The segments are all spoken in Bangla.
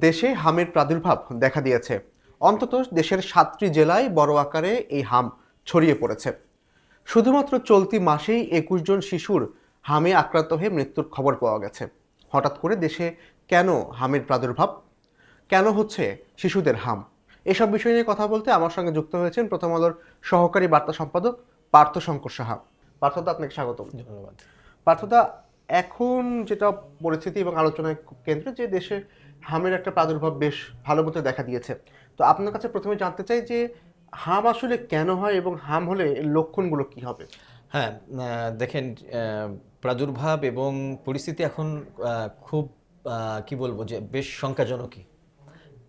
দেশে হামের প্রাদুর্ভাব দেখা দিয়েছে। অন্তত দেশের ৭টি জেলায় বড় আকারে এই হাম ছড়িয়ে পড়েছে। শুধুমাত্র চলতি মাসেই ২১ জন শিশুর হামে আক্রান্ত হয়ে মৃত্যুর খবর পাওয়া গেছে। হঠাৎ করে দেশে কেন হামের প্রাদুর্ভাব, কেন হচ্ছে শিশুদের হাম, এসব বিষয় নিয়ে কথা বলতে আমার সঙ্গে যুক্ত হয়েছেন প্রথম আলোর সহকারী বার্তা সম্পাদক পার্থ শঙ্কর সাহা। পার্থদা, আপনাকে স্বাগতম। ধন্যবাদ। পার্থদা, এখন যেটা পরিস্থিতি এবং আলোচনায় খুব কেন্দ্রে যে দেশে হামের একটা প্রাদুর্ভাব বেশ ভালো মতো দেখা দিয়েছে। তো আপনার কাছে প্রথমে জানতে চাই যে হাম আসলে কেন হয় এবং হাম হলে এর লক্ষণগুলো কি হবে? হ্যাঁ, দেখেন, প্রাদুর্ভাব এবং পরিস্থিতি এখন খুব কি বলবো যে বেশ শঙ্কাজনকই।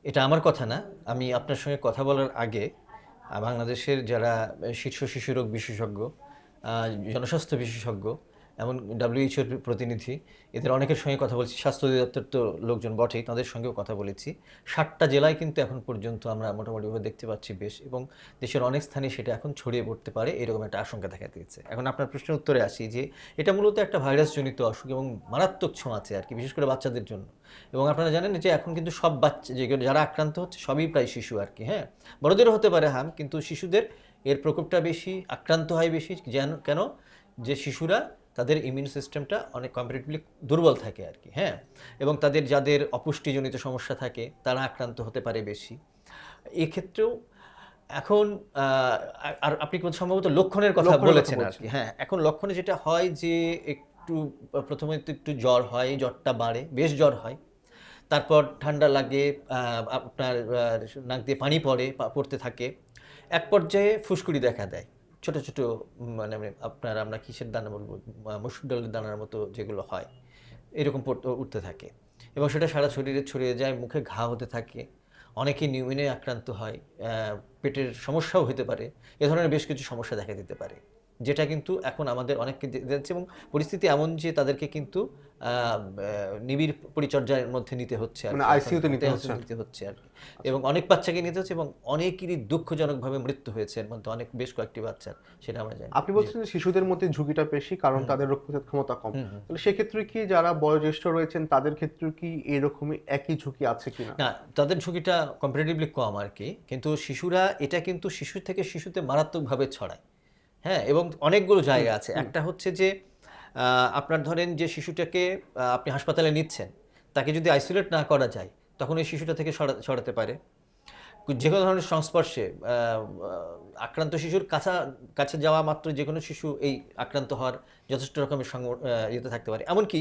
এটা আমার কথা না। আমি আপনার সঙ্গে কথা বলার আগে বাংলাদেশের যারা শীর্ষ শিশুরোগ বিশেষজ্ঞ, জনস্বাস্থ্য বিশেষজ্ঞ, এমন WHO-র প্রতিনিধি, এদের অনেকের সঙ্গে কথা বলেছি। স্বাস্থ্য অধিদপ্তর তো লোকজন বটেই, তাদের সঙ্গেও কথা বলেছি। ৭টা জেলায় কিন্তু এখন পর্যন্ত আমরা মোটামুটিভাবে দেখতে পাচ্ছি বেশ, এবং দেশের অনেক স্থানে সেটা এখন ছড়িয়ে পড়তে পারে এরকম একটা আশঙ্কা দেখা দিয়েছে। এখন আপনার প্রশ্নের উত্তরে আসি যে এটা মূলত একটা ভাইরাসজনিত অসুখ এবং মারাত্মক ছোঁয়াচে আর কি, বিশেষ করে বাচ্চাদের জন্য। এবং আপনারা জানেন যে এখন কিন্তু সব বাচ্চা যেগুলো যারা আক্রান্ত হচ্ছে সবই প্রায় শিশু আর কি। হ্যাঁ, বড়দেরও হতে পারে হাম, কিন্তু শিশুদের এর প্রকোপটা বেশি, আক্রান্ত হয় বেশি। কেন? যে শিশুরা তাদের ইমিউন সিস্টেমটা অনেক কম্পারেটিভলি দুর্বল থাকে আর কি। হ্যাঁ, এবং যাদের অপুষ্টিজনিত সমস্যা থাকে তারা আক্রান্ত হতে পারে বেশি। এক্ষেত্রেও এখন আর আপনি সম্ভবত লক্ষণের কথা বলেছেন আর কি। হ্যাঁ, এখন লক্ষণে যেটা হয় যে একটু প্রথমে তো একটু জ্বর হয়, জ্বরটা বাড়ে, বেশ জ্বর হয়। তারপর ঠান্ডা লাগে, আপনার নাক দিয়ে পানি পড়তে থাকে। এক পর্যায়ে ফুসকুড়ি দেখা দেয়, ছোট ছোট, মানে আমরা কিসের দানা বলবো, মসুর ডালের দানার মতো যেগুলো হয়, এরকম উঠতে থাকে, এবং সেটা সারা শরীরে ছড়িয়ে যায়, মুখে ঘা হতে থাকে। অনেকে নিউমোনিয়ায় আক্রান্ত হয়, পেটের সমস্যাও হতে পারে। এ ধরনের বেশ কিছু সমস্যা দেখা দিতে পারে, যেটা কিন্তু এখন আমাদের অনেককে যাচ্ছে, এবং পরিস্থিতি এমন যে তাদেরকে কিন্তু নিবিড় পরিচর্যার মধ্যে নিতে হচ্ছে আর মানে কি, আইসিইউতে নিতে হচ্ছে আর কি। এবং অনেক বাচ্চাকে নিতে হচ্ছে, এবং অনেকেরই দুঃখজনকভাবে মৃত্যু হয়েছে এর মধ্যে, বেশ কয়েকটি বাচ্চার, সেটা আমরা জানি। আপনি বলছেন যে শিশুদের মধ্যে ঝুঁকিটা বেশি কারণ তাদের রোগ প্রতিরোধ ক্ষমতা কম। তাহলে সেক্ষেত্রে কি যারা বয়োজ্যেষ্ঠ রয়েছেন তাদের ক্ষেত্রে কি এরকমই একই ঝুঁকি আছে কিনা? না, তাদের ঝুঁকিটা কম্পারেটিভলি কম আর কি, কিন্তু শিশুরা এটা কিন্তু শিশু থেকে শিশুতে মারাত্মকভাবে ছড়ায়। হ্যাঁ, এবং অনেকগুলো জায়গা আছে। একটা হচ্ছে যে আপনার ধরেন যে শিশুটাকে আপনি হাসপাতালে নিচ্ছেন, তাকে যদি আইসোলেট না করা যায় তখন এই শিশুটা থেকে ছড়াতে পারে। যে কোনো ধরনের সংস্পর্শে আক্রান্ত শিশুর কাছে যাওয়া মাত্র যে কোনো শিশু এই আক্রান্ত হওয়ার যথেষ্ট রকমের ইয়েতে থাকতে পারে। এমনকি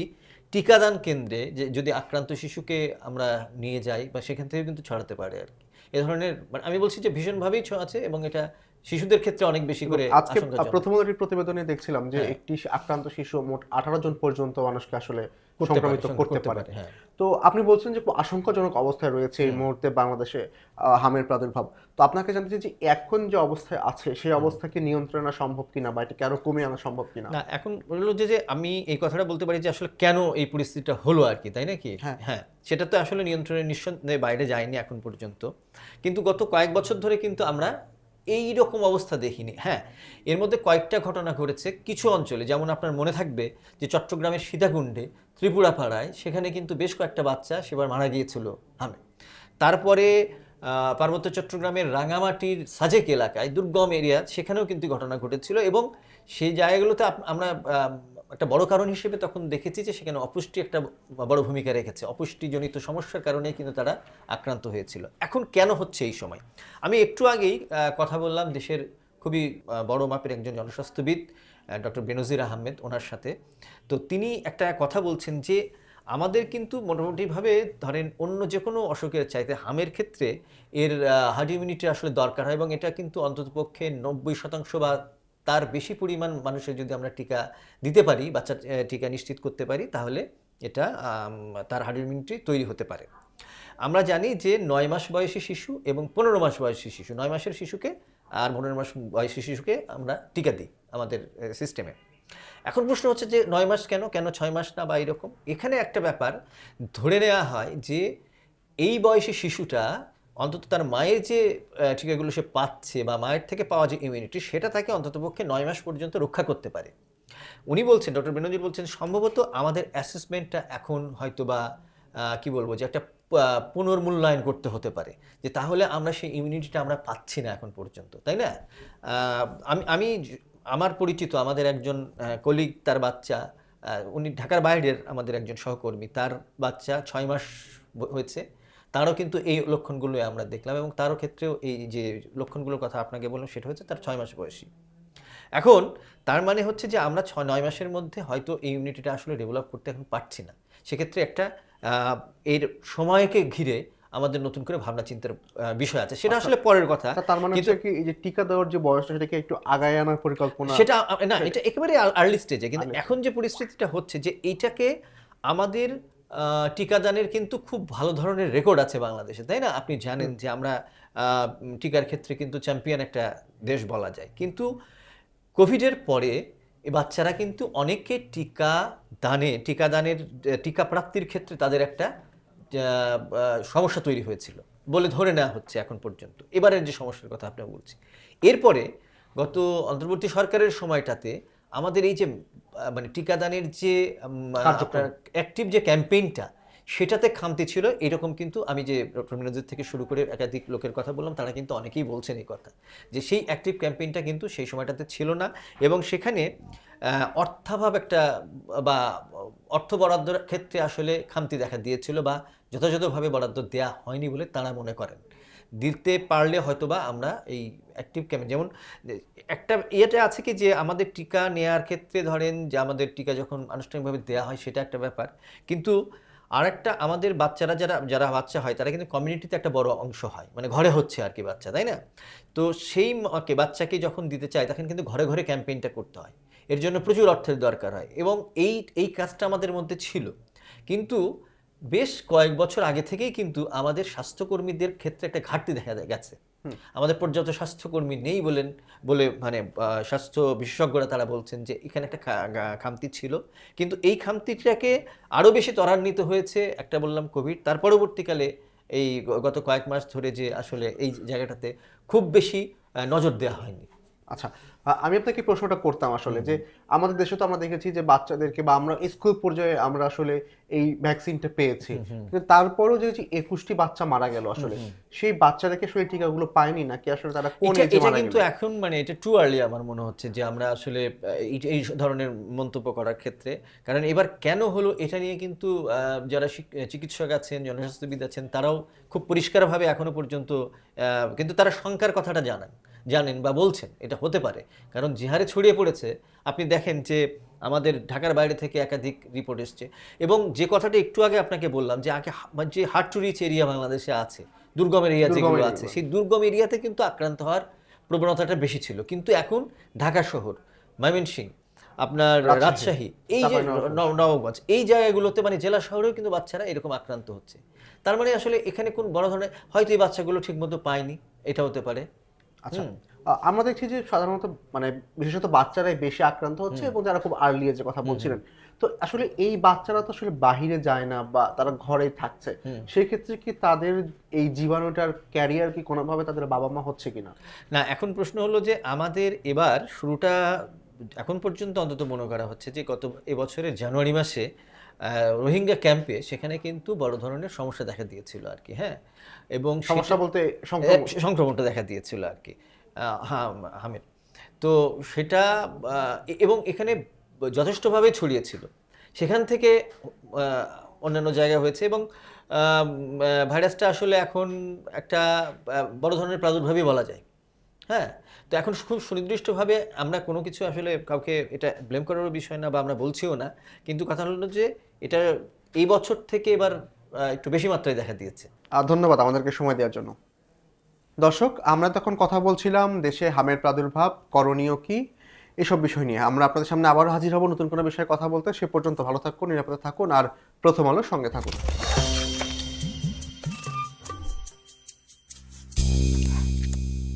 টিকাদান কেন্দ্রে যদি আক্রান্ত শিশুকে আমরা নিয়ে যাই, বা সেখান থেকে কিন্তু ছড়াতে পারে আর কি। এ ধরনের, মানে আমি বলছি যে ভীষণভাবেই আছে, এবং এটা শিশুদের ক্ষেত্রে অনেক বেশি করে আজকে আশঙ্কাজনক। প্রথম আলোর প্রতিবেদনে দেখছিলাম যে একটি আক্রান্ত শিশু মোট 18 জন পর্যন্ত মানুষকে আসলে সংক্রমিত করতে পারে। হ্যাঁ। তো আপনি বলছেন যে আশঙ্কাজনক অবস্থায় রয়েছে এই মুহূর্তে বাংলাদেশে হামের প্রাদুর্ভাব। তো আপনাকে জানতে চাই যে এখন যে অবস্থায় আছে সেই অবস্থাকে নিয়ন্ত্রণ আনা সম্ভব কিনা, বা এটাকে আরো কমিয়ে আনা সম্ভব কিনা? না, এখন হলো যে আমি এই কথাটা বলতে পারি যে আসলে কেন এই পরিস্থিতিটা হলো আর কি, তাই নাকি? হ্যাঁ, সেটা তো আসলে নিয়ন্ত্রণের নিঃসন্দেহে বাইরে যায়নি এখন পর্যন্ত, কিন্তু গত কয়েক বছর ধরে কিন্তু আমরা এই রকম অবস্থা দেখিনি। হ্যাঁ, এর মধ্যে কয়েকটা ঘটনা ঘটেছে কিছু অঞ্চলে, যেমন আপনার মনে থাকবে যে চট্টগ্রামের সীতাকুণ্ডে, ত্রিপুরা পাড়ায়, সেখানে কিন্তু বেশ কয়েকটা বাচ্চা সেবার মারা গিয়েছিল হামে। তারপরে পার্বত্য চট্টগ্রামের রাঙামাটির সাজেক এলাকায়, দুর্গম এরিয়া, সেখানেও কিন্তু ঘটনা ঘটেছিল, এবং সেই জায়গাগুলোতে আমরা একটা বড় কারণ হিসেবে তখন দেখেছি যে সেখানে অপুষ্টি একটা বড় ভূমিকা রেখেছে। অপুষ্টিজনিত সমস্যার কারণেই কিন্তু তারা আক্রান্ত হয়েছিল। এখন কেন হচ্ছে এই সময়? আমি একটু আগেই কথা বললাম দেশের খুবই বড় মাপের একজন জনস্বাস্থ্যবিদ, ডক্টর বেনজির আহমেদ, ওনার সাথে। তো তিনি একটা কথা বলছেন যে আমাদের কিন্তু মোটামুটিভাবে ধরেন অন্য যে কোনো অসুখের চাইতে হামের ক্ষেত্রে এর হার্ড ইমিউনিটি আসলে দরকার হয়, এবং এটা কিন্তু অন্ততপক্ষে 90% বা তার বেশি পরিমাণ মানুষের যদি আমরা টিকা দিতে পারি, বাচ্চার টিকা নিশ্চিত করতে পারি, তাহলে এটা তার হার্ড ইমিউনিটি তৈরি হতে পারে। আমরা জানি যে 9 মাস বয়সী শিশু এবং 15 মাস বয়সী শিশু, 9 মাসের শিশুকে আর 15 মাস বয়সী শিশুকে আমরা টিকা দিই আমাদের সিস্টেমে। এখন প্রশ্ন হচ্ছে যে 9 মাস কেন 6 মাস না, বা এরকম? এখানে একটা ব্যাপার ধরে নেওয়া হয় যে এই বয়সী শিশুটা অন্তত তার মায়ের যে টিকাগুলো সে পাচ্ছে, বা মায়ের থেকে পাওয়া যে ইমিউনিটি, সেটা তাকে অন্ততপক্ষে 9 মাস পর্যন্ত রক্ষা করতে পারে। উনি বলছেন, ডক্টর বেনজির বলছেন, সম্ভবত আমাদের অ্যাসেসমেন্টটা এখন হয়তো বা কি বলবো, যে একটা পুনর্মূল্যায়ন করতে হতে পারে, যে তাহলে আমরা সেই ইমিউনিটিটা আমরা পাচ্ছি না এখন পর্যন্ত, তাই না? আমি আমার পরিচিত আমাদের একজন কলিগ, তার বাচ্চা, উনি ঢাকার বাইরের আমাদের একজন সহকর্মী, তার বাচ্চা 6 মাস হয়েছে, তারও কিন্তু এই লক্ষণগুলো আমরা দেখলাম, এবং তারও ক্ষেত্রেও এই যে লক্ষণগুলোর কথা আপনাকে বললাম সেটা হচ্ছে তার 6 মাস বয়সী। এখন তার মানে হচ্ছে যে আমরা 9 মাসের মধ্যে হয়তো এই ইমিউনিটিটা আসলে ডেভেলপ করতে এখন পারছি না। সেক্ষেত্রে একটা এর সময়কে ঘিরে আমাদের নতুন করে ভাবনা চিন্তার বিষয় আছে, সেটা আসলে পরের কথা। তার মানে হচ্ছে কি এই যে টিকা দেওয়ার যে বয়সটা সেটাকে একটু আগায় আনার পরিকল্পনা? সেটা না, এটা একেবারে আর্লি স্টেজে, কিন্তু এখন যে পরিস্থিতিটা হচ্ছে যে এইটাকে আমাদের টিকাদানের কিন্তু খুব ভালো ধরনের রেকর্ড আছে বাংলাদেশে, তাই না? আপনি জানেন যে আমরা টিকার ক্ষেত্রে কিন্তু চ্যাম্পিয়ন একটা দেশ বলা যায়, কিন্তু কোভিডের পরে এই বাচ্চারা কিন্তু অনেকে টিকাদানের টিকা প্রাপ্তির ক্ষেত্রে তাদের একটা সমস্যা তৈরি হয়েছিল বলে ধরে নেওয়া হচ্ছে এখন পর্যন্ত, এবারের যে সমস্যার কথা আপনাকে বলছি। এরপরে গত অন্তর্বর্তী সরকারের সময়টাতে আমাদের এই যে মানে টিকাদানের যে আপনার অ্যাক্টিভ যে ক্যাম্পেইনটা, সেটাতে খামতি ছিল এরকম, কিন্তু আমি যে ডক্টর মিনাজের থেকে শুরু করে একাধিক লোকের কথা বললাম, তারা কিন্তু অনেকেই বলছেন এই কথা, যে সেই অ্যাক্টিভ ক্যাম্পেইনটা কিন্তু সেই সময়টাতে ছিল না, এবং সেখানে অর্থাভাব একটা বা অর্থ বরাদ্দের ক্ষেত্রে আসলে খামতি দেখা দিয়েছিল, বা যথাযথভাবে বরাদ্দ দেওয়া হয়নি বলে তারা মনে করেন। দিতে পারলে হয়তোবা আমরা এই অ্যাক্টিভ ক্যাম্পেইন, যেমন একটা ইয়েটা আছে কি যে আমাদের টিকা নেওয়ার ক্ষেত্রে ধরেন যে আমাদের টিকা যখন আনুষ্ঠানিকভাবে দেওয়া হয় সেটা একটা ব্যাপার, কিন্তু আরেকটা আমাদের বাচ্চারা যারা বাচ্চা হয় তারা কিন্তু কমিউনিটিতে একটা বড় অংশ হয়, মানে ঘরে হচ্ছে আর কি বাচ্চা, তাই না? তো সেই বাচ্চাকে যখন দিতে চায় তখন কিন্তু ঘরে ঘরে ক্যাম্পেইনটা করতে হয়, এর জন্য প্রচুর অর্থের দরকার হয়, এবং এই কাজটা আমাদের মধ্যে ছিল, কিন্তু বেশ কয়েক বছর আগে থেকেই কিন্তু আমাদের স্বাস্থ্যকর্মীদের ক্ষেত্রে একটা ঘাটতি দেখা গেছে। আমাদের পর্যাপ্ত স্বাস্থ্যকর্মী নেই বলে মানে স্বাস্থ্য বিশেষজ্ঞরা তারা বলছেন যে এখানে একটা খামতি ছিল, কিন্তু এই খামতিটাকে আরও বেশি ত্বরান্বিত হয়েছে একটা বললাম কোভিড, তার পরবর্তীকালে এই গত কয়েক মাস ধরে যে আসলে এই জায়গাটাতে খুব বেশি নজর দেওয়া হয়নি। আচ্ছা, আমি আপনাকে প্রশ্নটা করতাম আসলে যে আমাদের দেশে তো আমরা দেখেছি যে বাচ্চাদেরকে বা আমরা স্কুল পর্যায়ে আমরা আসলে এই ভ্যাকসিনটা পেয়েছি, কিন্তু তারপরেও যে 21টি বাচ্চা মারা গেল, আসলে সেই বাচ্চাদেরকে আসলে টিকাগুলো পায়নি নাকি আসলে তারা কোন এজে মারা গেল? কিন্তু এখন মানে এটা টু আর্লি আমার মনে হচ্ছে যে আমরা আসলে এই ধরনের মন্তব্য করার ক্ষেত্রে, কারণ এবার কেন হলো এটা নিয়ে কিন্তু যারা চিকিৎসক আছেন, জনস্বাস্থ্যবিদ আছেন, তারাও খুব পরিষ্কারভাবে এখনো পর্যন্ত কিন্তু তারা শঙ্কার কথাটা জানেন বা বলছেন এটা হতে পারে, কারণ যে হারে ছড়িয়ে পড়েছে আপনি দেখেন যে আমাদের ঢাকার বাইরে থেকে একাধিক রিপোর্ট এসছে, এবং যে কথাটা একটু আগে আপনাকে বললাম যে যে হার্ড টু রিচ এরিয়া বাংলাদেশে আছে, দুর্গম এরিয়া যেগুলো আছে, সেই দুর্গম এরিয়াতে কিন্তু আক্রান্ত হওয়ার প্রবণতাটা বেশি ছিল, কিন্তু এখন ঢাকা শহর, ময়মনসিংহ, আপনার রাজশাহী, এই যে নবগঞ্জ, এই জায়গাগুলোতে মানে জেলা শহরেও কিন্তু বাচ্চারা এরকম আক্রান্ত হচ্ছে। তার মানে আসলে এখানে কোন বড় ধরনের হয়তো এই বাচ্চাগুলো ঠিকমতো পায়নি, এটা হতে পারে। আচ্ছা, আমরা দেখছি যে সাধারণত মানে বিশেষত বাচ্চারাই বেশি আক্রান্ত হচ্ছে, এবং যারা খুব আর্লি এজে কথা বলছিলেন, তো আসলে এই বাচ্চারা তো আসলে বাহিরে যায় না বা তারা ঘরেই থাকছে, সেই ক্ষেত্রে কি তাদের এই জীবাণুটার ক্যারিয়ার কি কোনোভাবে তাদের বাবা মা হচ্ছে কিনা? না, এখন প্রশ্ন হলো যে আমাদের এবার শুরুটা এখন পর্যন্ত অন্তত মনে করা হচ্ছে যে গত এবছরের জানুয়ারি মাসে রোহিঙ্গা ক্যাম্পে সেখানে কিন্তু বড় ধরনের সমস্যা দেখা দিয়েছিল আর কি, হ্যাঁ, এবং সমস্যা বলতে সংক্রমণটা দেখা দিয়েছিল আর কি, হ্যাঁ হামিদ। তো সেটা এবং এখানে যথেষ্টভাবে ছড়িয়েছিল, সেখান থেকে অন্যান্য জায়গায় হয়েছে, এবং ভাইরাসটা আসলে এখন একটা বড় ধরনের প্রাদুর্ভাবই বলা যায়, হ্যাঁ। তো এখন খুব সুনির্দিষ্টভাবে আমরা কোনো কিছু আসলে কাউকে এটা ব্লেম করারও বিষয় না, বা আমরা বলছিও না, কিন্তু কথা হলো যে এটা এই বছর থেকে এবার একটু বেশি মাত্রায় দেখা দিয়েছে। ধন্যবাদ আমাদেরকে সময় দেওয়ার জন্য। দর্শক, আমরা তখন কথা বলছিলাম দেশে হামের প্রাদুর্ভাব, করণীয় কি, এসব বিষয় নিয়ে। আমরা আপনাদের সামনে আবারও হাজির হব নতুন কোনো বিষয়ে কথা বলতে। সে পর্যন্ত ভালো থাকুন, নিরাপদে থাকুন, আর প্রথম আলোর সঙ্গে থাকুন।